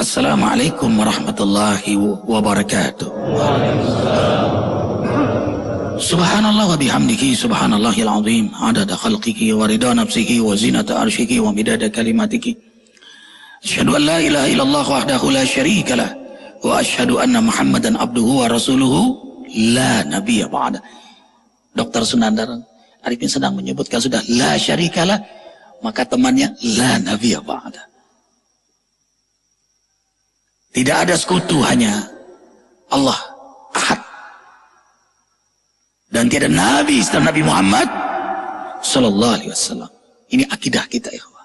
Assalamualaikum warahmatullahi wabarakatuh. Subhanallah wa bihamdihi subhanallahil azim adada khalqihi wa ridha nafsihi wa zinata arshihi wa midada kalimatihi. Asyhadu an la ilaha illallah wahdahu la syarika lah wa asyhadu anna Muhammadan abduhu wa rasuluhu la nabiyya ba'da. Dr. Sunandar Arifin sedang menyebutkan sudah la syarika lah, maka temannya la nabiyya ba'da. Tidak ada sekutu, hanya Allah Ahad. Dan tiada nabi setelah Nabi Muhammad sallallahu alaihi wasallam. Ini akidah kita, ikhwah.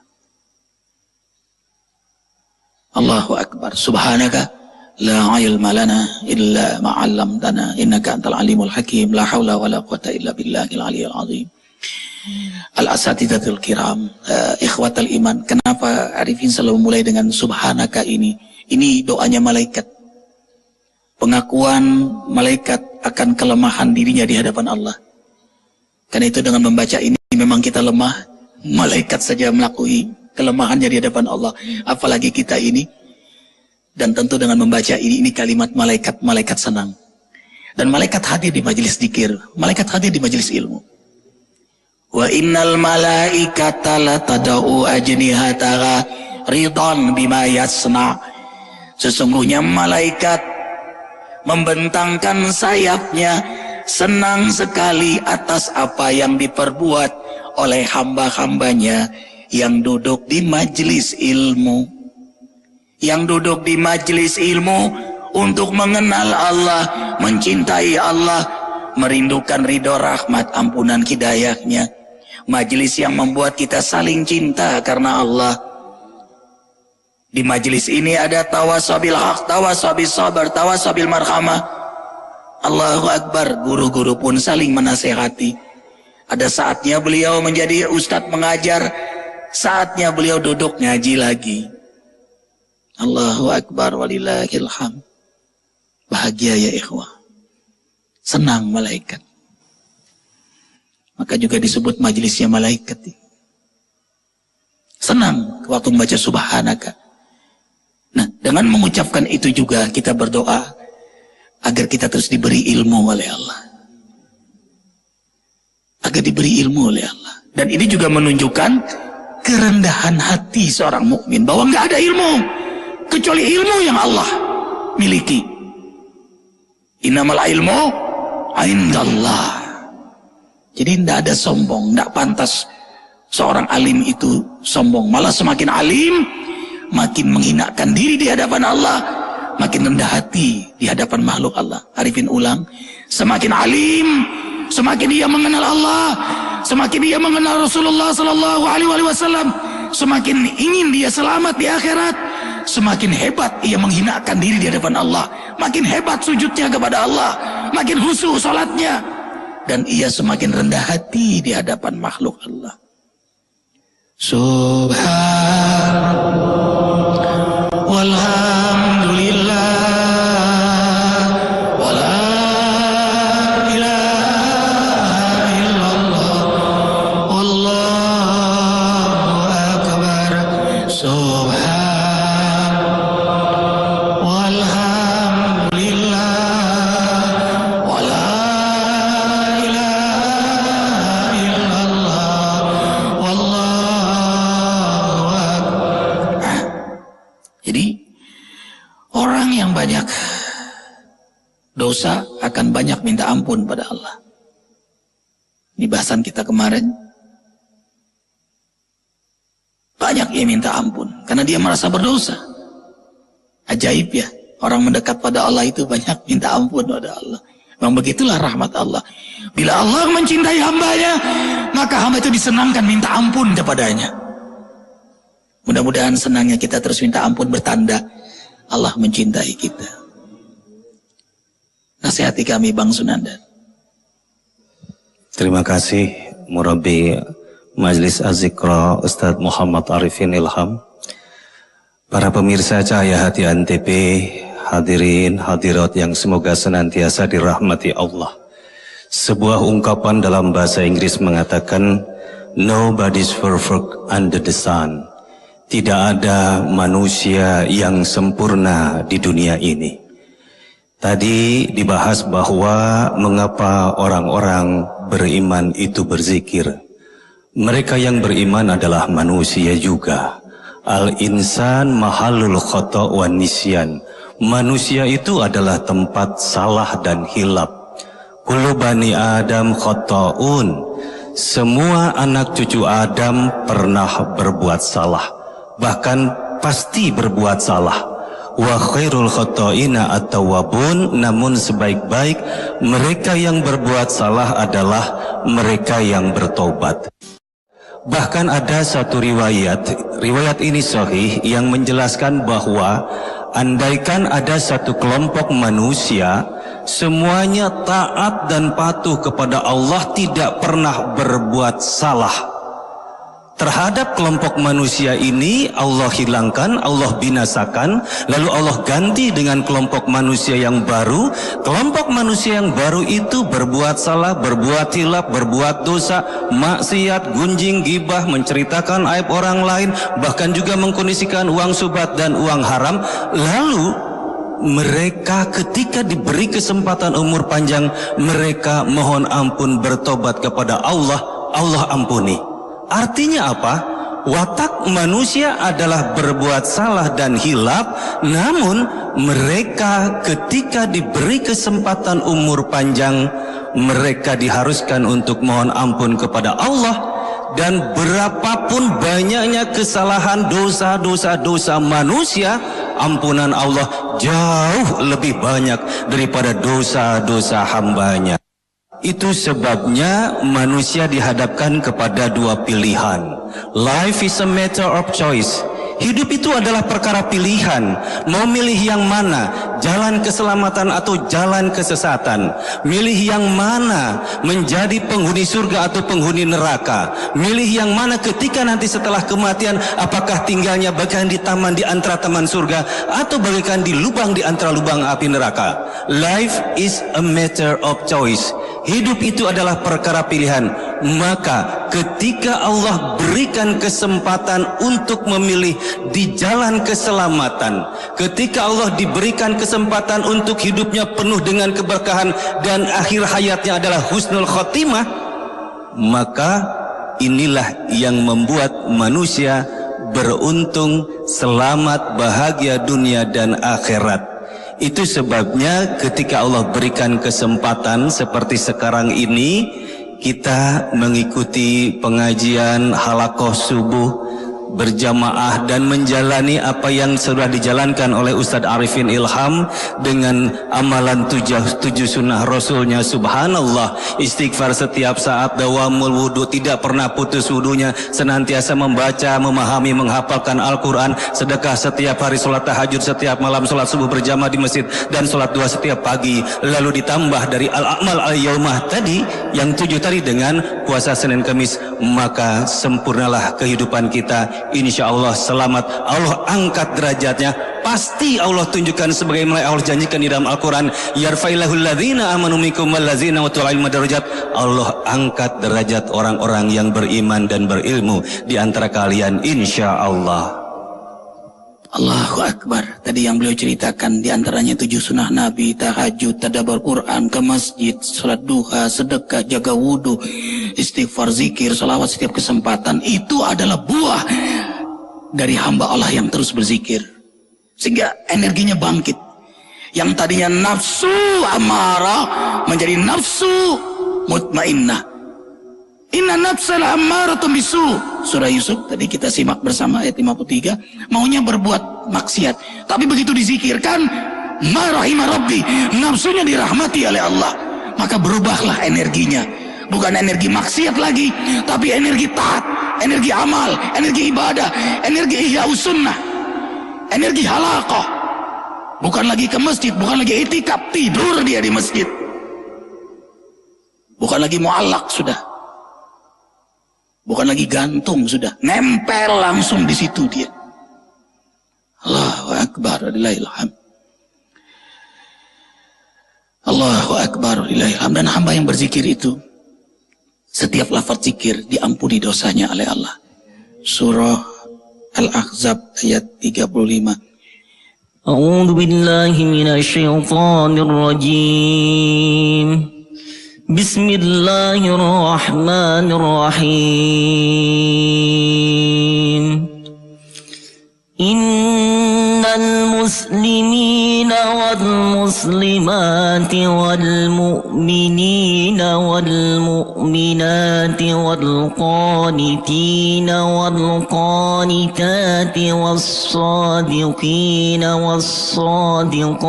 Allahu akbar. Subhanaka la ilma lana illa ma 'allamtana innaka antal alimul hakim. La haula wala quwata illa billahil aliyyil azim. Al-asatidatul kiram, ikhwatal iman. Kenapa Arifin selalu mulai dengan subhanaka ini? Ini doanya malaikat. Pengakuan malaikat akan kelemahan dirinya di hadapan Allah. Karena itu dengan membaca ini memang kita lemah. Malaikat saja melakui kelemahannya di hadapan Allah, apalagi kita ini. Dan tentu dengan membaca ini kalimat malaikat senang. Dan malaikat hadir di majelis zikir, malaikat hadir di majelis ilmu. Wa innal malaikata la tada'u ajnihataha ridhan bima yasna'. Sesungguhnya malaikat membentangkan sayapnya senang sekali atas apa yang diperbuat oleh hamba-hambanya yang duduk di majelis ilmu. Yang duduk di majelis ilmu untuk mengenal Allah, mencintai Allah, merindukan ridho rahmat ampunan hidayahnya. Majelis yang membuat kita saling cinta karena Allah. Di majelis ini ada tawasabil haq, tawasabil sabar, tawasabil marhamah. Allahu akbar. Guru-guru pun saling menasehati. Ada saatnya beliau menjadi ustadz mengajar, saatnya beliau duduk ngaji lagi. Allahu akbar walillahil hamd. Bahagia ya ikhwah. Senang malaikat. Maka juga disebut majelisnya malaikat. Senang waktu membaca subhanaka. Nah, dengan mengucapkan itu juga kita berdoa agar kita terus diberi ilmu oleh Allah. Agar diberi ilmu oleh Allah. Dan ini juga menunjukkan kerendahan hati seorang mukmin, bahwa nggak ada ilmu kecuali ilmu yang Allah miliki. Innamal ilmu indallah. Jadi tidak ada sombong, tidak pantas seorang alim itu sombong. Malah semakin alim, makin menghinakan diri di hadapan Allah, makin rendah hati di hadapan makhluk Allah. Arifin ulang, semakin alim, semakin dia mengenal Allah, semakin dia mengenal Rasulullah sallallahu alaihi wasallam, semakin ingin dia selamat di akhirat, semakin hebat ia menghinakan diri di hadapan Allah, makin hebat sujudnya kepada Allah, makin khusyuk salatnya, dan ia semakin rendah hati di hadapan makhluk Allah. Subhanallah walhamdulillah wala ilaha illallah wallahu akbar. Subhanallah walhamdulillah wala ilaha illallah wallahu. Jadi orang yang banyak dosa akan banyak minta ampun pada Allah. Ini bahasan kita kemarin. Banyak ia minta ampun karena dia merasa berdosa. Ajaib ya, orang mendekat pada Allah itu banyak minta ampun pada Allah. Memang begitulah rahmat Allah. Bila Allah mencintai hambanya, maka hamba itu disenangkan minta ampun kepadanya. Mudah-mudahan senangnya kita terus minta ampun bertanda Allah mencintai kita. Nasihati kami Bang Sunandar. Terima kasih Murabbi Majlis Az-Zikra Ustadz Muhammad Arifin Ilham. Para pemirsa Cahaya Hati Antv, hadirin hadirat yang semoga senantiasa dirahmati Allah. Sebuah ungkapan dalam bahasa Inggris mengatakan, nobody's perfect under the sun. tidak ada manusia yang sempurna di dunia ini. Tadi dibahas bahwa mengapa orang-orang beriman itu berzikir. Mereka yang beriman adalah manusia juga. Al-insan mahallul khata' wan nisyan. Manusia itu adalah tempat salah dan hilap. Kullu bani Adam khata'un. Semua anak cucu Adam pernah berbuat salah, bahkan pasti berbuat salah. Wa khairul khata'ina at-tawwabun, namun sebaik-baik mereka yang berbuat salah adalah mereka yang bertobat. Bahkan ada satu riwayat ini sahih yang menjelaskan bahwa andaikan ada satu kelompok manusia semuanya taat dan patuh kepada Allah, tidak pernah berbuat salah, terhadap kelompok manusia ini Allah hilangkan, Allah binasakan, lalu Allah ganti dengan kelompok manusia yang baru. Kelompok manusia yang baru itu berbuat salah, berbuat hilaf, berbuat dosa, maksiat, gunjing, gibah, menceritakan aib orang lain, bahkan juga mengkondisikan uang subat dan uang haram. Lalu mereka ketika diberi kesempatan umur panjang, mereka mohon ampun, bertobat kepada Allah, Allah ampuni. Artinya apa? Watak manusia adalah berbuat salah dan hilaf, namun mereka ketika diberi kesempatan umur panjang, mereka diharuskan untuk mohon ampun kepada Allah. Dan berapapun banyaknya kesalahan, dosa manusia, ampunan Allah jauh lebih banyak daripada dosa-dosa hambanya. Itu sebabnya manusia dihadapkan kepada dua pilihan. Life is a matter of choice. Hidup itu adalah perkara pilihan. Mau milih yang mana? Jalan keselamatan atau jalan kesesatan? Milih yang mana? Menjadi penghuni surga atau penghuni neraka? Milih yang mana ketika nanti setelah kematian? Apakah tinggalnya bagaikan di taman di antara taman surga, atau bagaikan di lubang di antara lubang api neraka? Life is a matter of choice. Hidup itu adalah perkara pilihan. Maka ketika Allah berikan kesempatan untuk memilih di jalan keselamatan, ketika Allah diberikan kesempatan untuk hidupnya penuh dengan keberkahan dan akhir hayatnya adalah husnul khotimah, maka inilah yang membuat manusia beruntung, selamat, bahagia dunia dan akhirat. Itu sebabnya ketika Allah berikan kesempatan seperti sekarang ini, kita mengikuti pengajian halaqah subuh berjamaah dan menjalani apa yang sudah dijalankan oleh Ustadz Arifin Ilham dengan amalan tujuh sunnah Rasulnya. Subhanallah, istighfar setiap saat, dawamul wudu, tidak pernah putus wudunya, senantiasa membaca, memahami, menghafalkan Al-Quran, sedekah setiap hari, sholat tahajud setiap malam, sholat subuh berjamaah di masjid, dan sholat duha setiap pagi. Lalu ditambah dari al-a'mal al-yaumah tadi, yang 7 tadi dengan puasa Senin Kamis, maka sempurnalah kehidupan kita. Insya Allah selamat, Allah angkat derajatnya. Pasti Allah tunjukkan sebagaimana Allah janjikan di dalam Al-Quran, yarfa'illahul ladzina amanu minkum walladzina utul ilma darajat. Allah angkat derajat orang-orang yang beriman dan berilmu di antara kalian, insya Allah. Allahu Akbar. Tadi yang beliau ceritakan diantaranya 7 sunnah Nabi, tahajud, tadabbur Quran, ke masjid, sholat duha, sedekah, jaga wudhu, istighfar, zikir, salawat setiap kesempatan. Itu adalah buah dari hamba Allah yang terus berzikir, sehingga energinya bangkit. Yang tadinya nafsu amarah menjadi nafsu mutmainnah. Inna nafsal ammaratun bisu. Surah Yusuf tadi kita simak bersama ayat 53. Maunya berbuat maksiat, tapi begitu dizikirkan ma rahimah rabbi, nafsunya dirahmati oleh Allah, maka berubahlah energinya. Bukan energi maksiat lagi, tapi energi taat, energi amal, energi ibadah, energi ihya'us sunnah, energi halaqah. Bukan lagi ke masjid, bukan lagi itikaf, tidur dia di masjid. Bukan lagi mu'allaq sudah. Bukan lagi gantung, sudah nempel langsung di situ dia. Allahu Akbar, lillahil hamd. Allahu Akbar, lillahil hamd. Dan hamba yang berzikir itu, setiap lafaz zikir diampuni dosanya oleh Allah. Surah Al-Ahzab ayat 35. A'udzu billahi minasyaitonir rajim. Bismillahirrahmanirrahim. Innal muslimina wal muslimati wal mu'minina wal mu'minati wal qanitina wal qanitati was sadiqina was sadiqat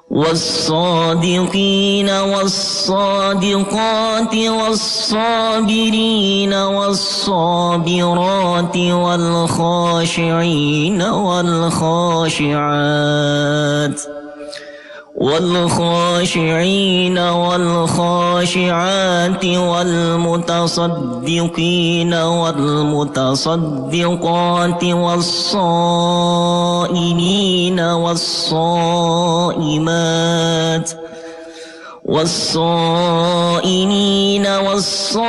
والصادقين والصادقات والصابرين والصابرات والخاشعين والخاشعات والخاشعين والخاشعات والمتصدقين والمتصدقات والصائمين والصائمات والصائمين والصائمات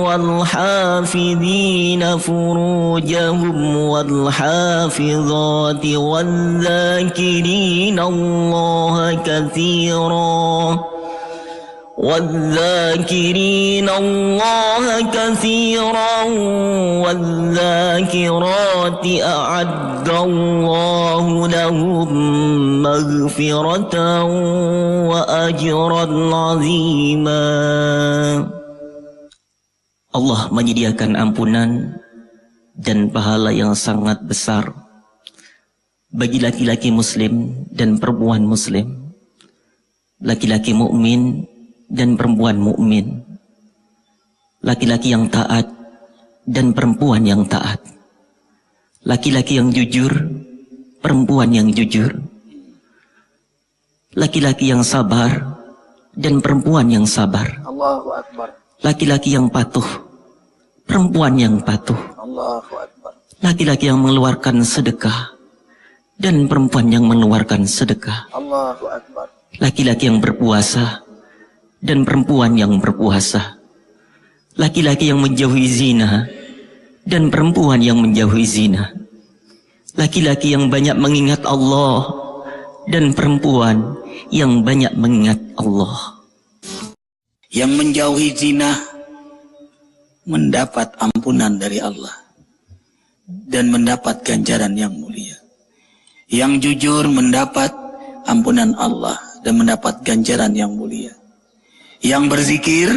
والحافظين فروجهم والحافظات والذاكرين الله كثيرا والذاكرين الله كثيرا والذاكرات أعد الله لهم مغفرة وأجرا عظيما. Allah menyediakan ampunan dan pahala yang sangat besar bagi laki-laki muslim dan perempuan muslim, laki-laki mukmin dan perempuan mukmin, laki-laki yang taat dan perempuan yang taat, laki-laki yang jujur, perempuan yang jujur, laki-laki yang sabar dan perempuan yang sabar, Allahu Akbar. Laki-laki yang patuh, perempuan yang patuh, Allahu Akbar. Laki-laki yang mengeluarkan sedekah dan perempuan yang mengeluarkan sedekah, Allahu Akbar. Laki-laki yang berpuasa dan perempuan yang berpuasa, laki-laki yang menjauhi zina dan perempuan yang menjauhi zina, laki-laki yang banyak mengingat Allah dan perempuan yang banyak mengingat Allah. Yang menjauhi zina mendapat ampunan dari Allah dan mendapat ganjaran yang mulia. Yang jujur mendapat ampunan Allah dan mendapat ganjaran yang mulia. Yang berzikir,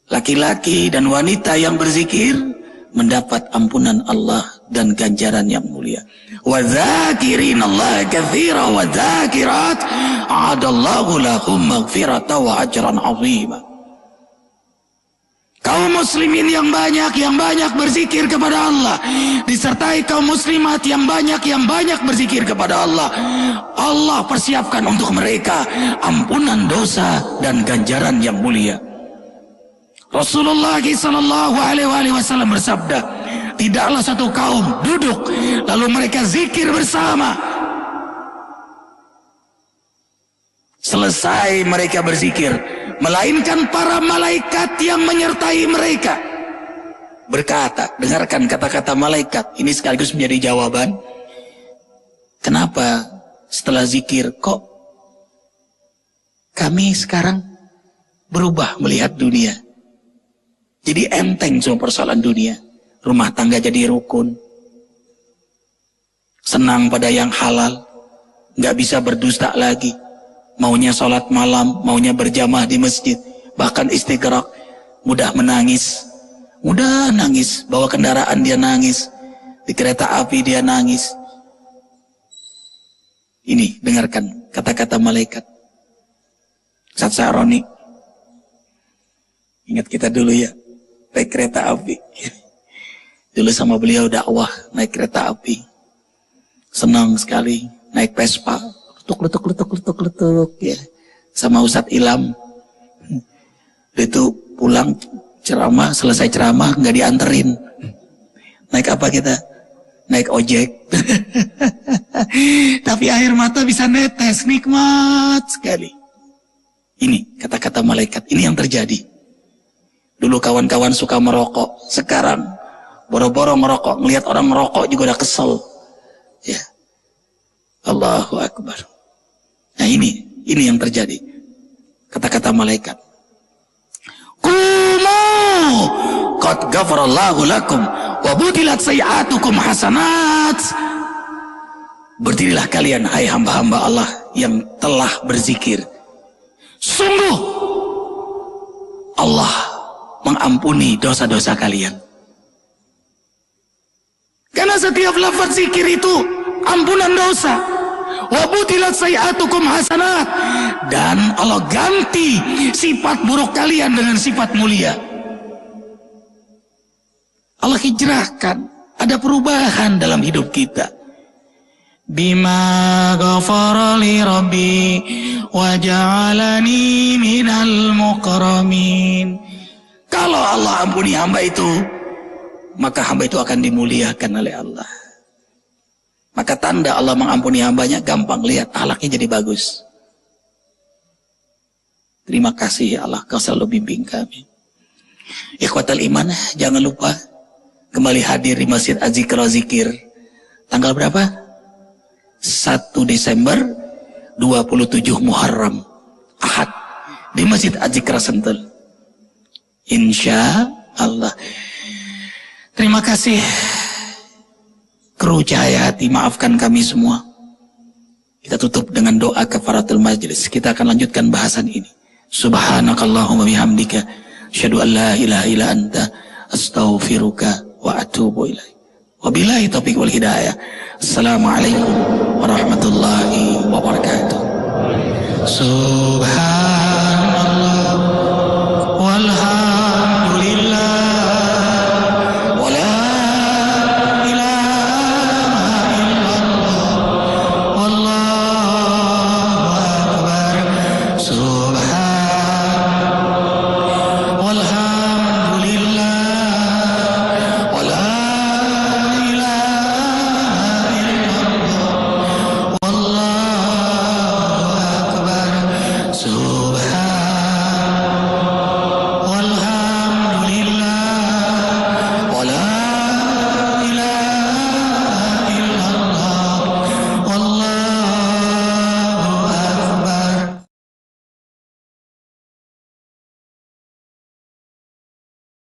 laki-laki dan wanita yang berzikir mendapat ampunan Allah dan ganjaran yang mulia. Wa dzakirin Allah katsira wa dzakirat a'adallahu lahum maghfiratan wa ajran 'azima. Kaum muslimin yang banyak berzikir kepada Allah, disertai kaum muslimat yang banyak berzikir kepada Allah, Allah persiapkan untuk mereka ampunan dosa dan ganjaran yang mulia. Rasulullah SAW bersabda, tidaklah satu kaum duduk lalu mereka zikir bersama, selesai mereka berzikir, melainkan para malaikat yang menyertai mereka berkata, dengarkan kata-kata malaikat ini sekaligus menjadi jawaban kenapa setelah zikir kok kami sekarang berubah melihat dunia. Jadi enteng semua persoalan dunia. Rumah tangga jadi rukun, senang pada yang halal, nggak bisa berdusta lagi, maunya sholat malam, maunya berjamaah di masjid, bahkan istighraq, mudah menangis, bawa kendaraan dia nangis, di kereta api dia nangis. Ini dengarkan kata-kata malaikat. Ustaz Saroni, ingat kita dulu ya, naik kereta api. Dulu sama beliau dakwah naik kereta api, senang sekali naik Vespa, letuk ya, sama Ustadz Ilham. Itu pulang ceramah, selesai ceramah nggak dianterin, naik apa kita? Naik ojek. Tapi air mata bisa netes, nikmat sekali. Ini kata-kata malaikat, ini yang terjadi. Dulu kawan-kawan suka merokok, sekarang boro-boro merokok, ngelihat orang merokok juga udah kesel. Ya. Allahu Akbar. Nah ini yang terjadi. Kata-kata malaikat. Qumu qad ghafarallahu lakum wa butilat sayi'atukum hasanat. Berdirilah kalian hai hamba-hamba Allah yang telah berzikir. Sungguh Allah mengampuni dosa-dosa kalian. Karena setiap lafaz zikir itu ampunan dosa. Wa butilat sayi'atukum hasanat, dan Allah ganti sifat buruk kalian dengan sifat mulia. Allah hijrahkan, ada perubahan dalam hidup kita. Bima ghafara li rabbi wa ja'alani minal mukramin. Kalau Allah ampuni hamba itu, maka hamba itu akan dimuliakan oleh Allah. Maka tanda Allah mengampuni hambanya gampang, lihat akhlaknya jadi bagus. Terima kasih ya Allah, kau selalu bimbing kami. Ikhwatal iman, jangan lupa kembali hadir di Masjid Az-Zikra Zikir. Tanggal berapa? 1 Desember 27 Muharram Ahad di Masjid Az-Zikra Sentul. Insya Allah. Terima kasih kru Cahaya Hati, maafkan kami semua. Kita tutup dengan doa kafaratul majlis. Kita akan lanjutkan bahasan ini. Subhanakallahumma bihamdika asyhadu an la ilaha illa anta astaghfiruka wa atubu ilaik. Wabillahi taufiq wal hidayah. Assalamualaikum warahmatullahi wabarakatuh. Subhan